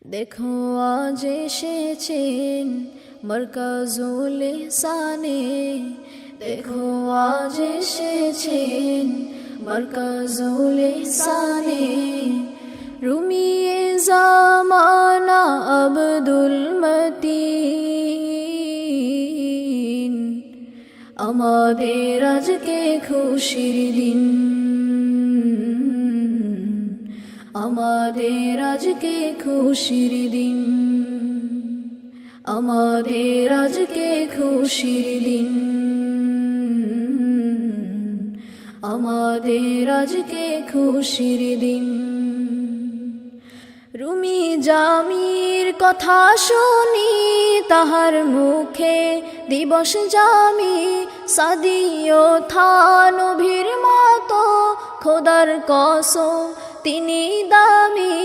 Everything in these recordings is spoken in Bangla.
দেখো আজ এসেছেন মারকাজুল ইহসানে, দেখো আজ এসেছেন মারকাজুল ইহসানে। রুমিয়ে জামানা আব্দুল মতিন, আমাদের আজকে খুশির দিন, আমাদের আজকে খুশির দিন, আমাদের আজকে খুশির দিন, আমাদের আজকে খুশির দিন। রুমি জামির কথা শুনি তাহার মুখে দিবস জামি, সাদিও থানভীর মতো খোদার কসম তিনি দামি।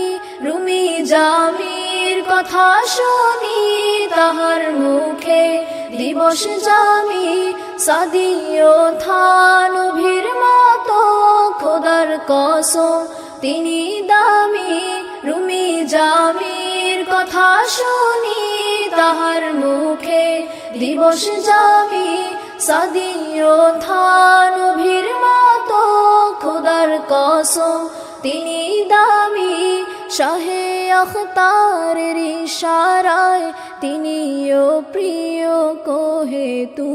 রুমি জামির কথা শুনি তাহার মুখে দিবস জামি, সাদিও থানভীর মতো খোদার কসম তিনি দামি। রুমি জামির কথা শুনি তাহার মুখে দিবস জামি, সাদিও থানভীর মতো খোদার কসম তিনি দামি। শাহে আখতারের ইশারায় তিনিও প্রিয় কোহেতু,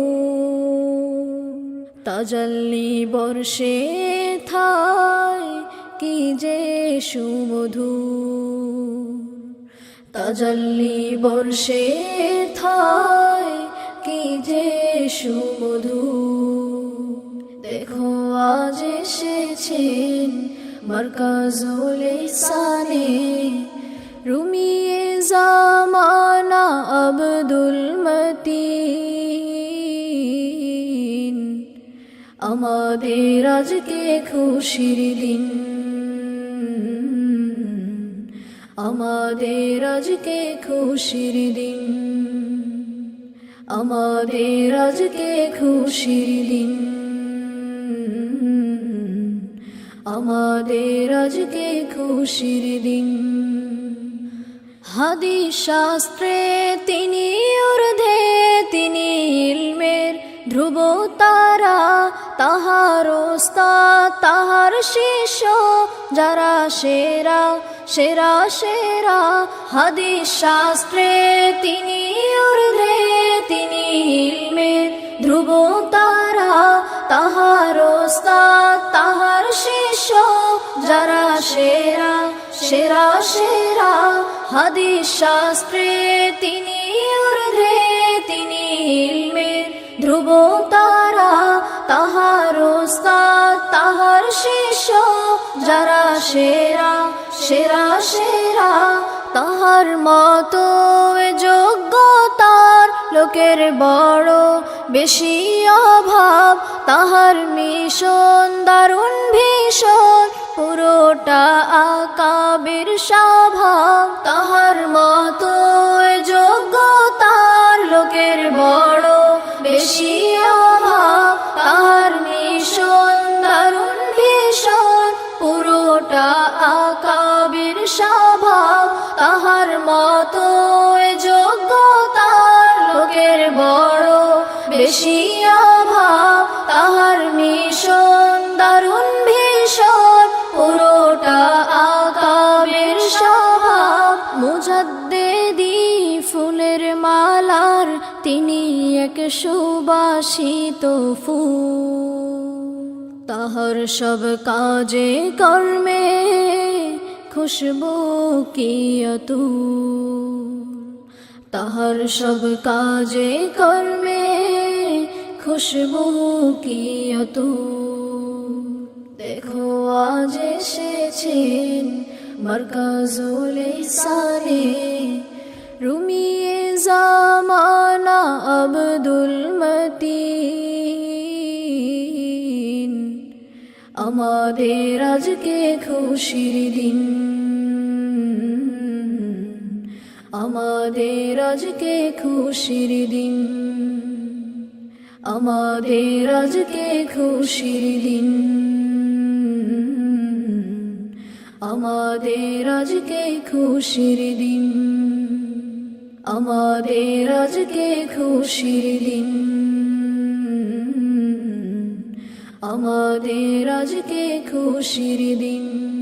তাজাল্লি বর্ষে থায় কি যে সুমধু, তাজাল্লি বর্ষে থায় কি যে সুমধু। দেখো আজ এসেছেন মারকাজুল ইহসানে, রুমিয়ে জামানা আব্দুল মতিন, আমাদের আজকে খুশির দিন, আমাদের আজকে খুশির দিন, আমাদের আজকে খুশির দিন, আমাদের আজকে খুশির দিন। হাদিস শাস্ত্রে তিনি ঊর্ধ্বে, তিনি ইলমের ধ্রুব তারা, তাহার ওস্তাদ তাহার শিষ্য যারা সেরা সেরা সেরা। হাদিস শাস্ত্রে তিনি ঊর্ধ্বে, তিনি ইলমের ধ্রুব তারা, তাহার ওস্তাদ তাহার শিষ্য যারা সেরা সেরা সেরা। হাদিস শাস্ত্রে তিনি ঊর্ধ্বে, তিনি ইলমের ধ্রুব তারা, তাহার ওস্তাদ তাহার শিষ্য যারা সেরা সেরা সেরা। তাহার মতো যোগ্যতার লোকের বড় বেশি অভাব, তাহার মিশন দারুণ ভীষণ পুরোটা আকাবির স্বভাব। তাহার মতো যোগ্যতার লোকের বড় বেশি অভাব, তাহার মিশন দারুণ ভীষণ পুরোটা আকাবির স্বভাব। তাহার মতো যোগ্যতার লোকের বড় বেশি অভাব, তাহার মিশন দারুণ ভীষণ পুরোটা আকাবের স্বভাব। মুজাদ্দেদি ফুলের মালার তিনি এক সুবাসিত ফুল, তাহার সব কাজে কর্মে খুশবু কি অতুল, তাহার সব কাজে কর্মে খুশবু কি অতুল। দেখো আজ এসেছেন মারকাজুল ইহসানে, রুমিয়ে জামানা আব্দুল মতিন, আমাদের আজকে খুশির দিন, আমাদের আজকে খুশির দিন, আমাদের আজকে খুশির দিন, আমাদের আজকে খুশির দিন, আমাদের আজকে খুশির দিন, আমাদের আজকে খুশির দিন।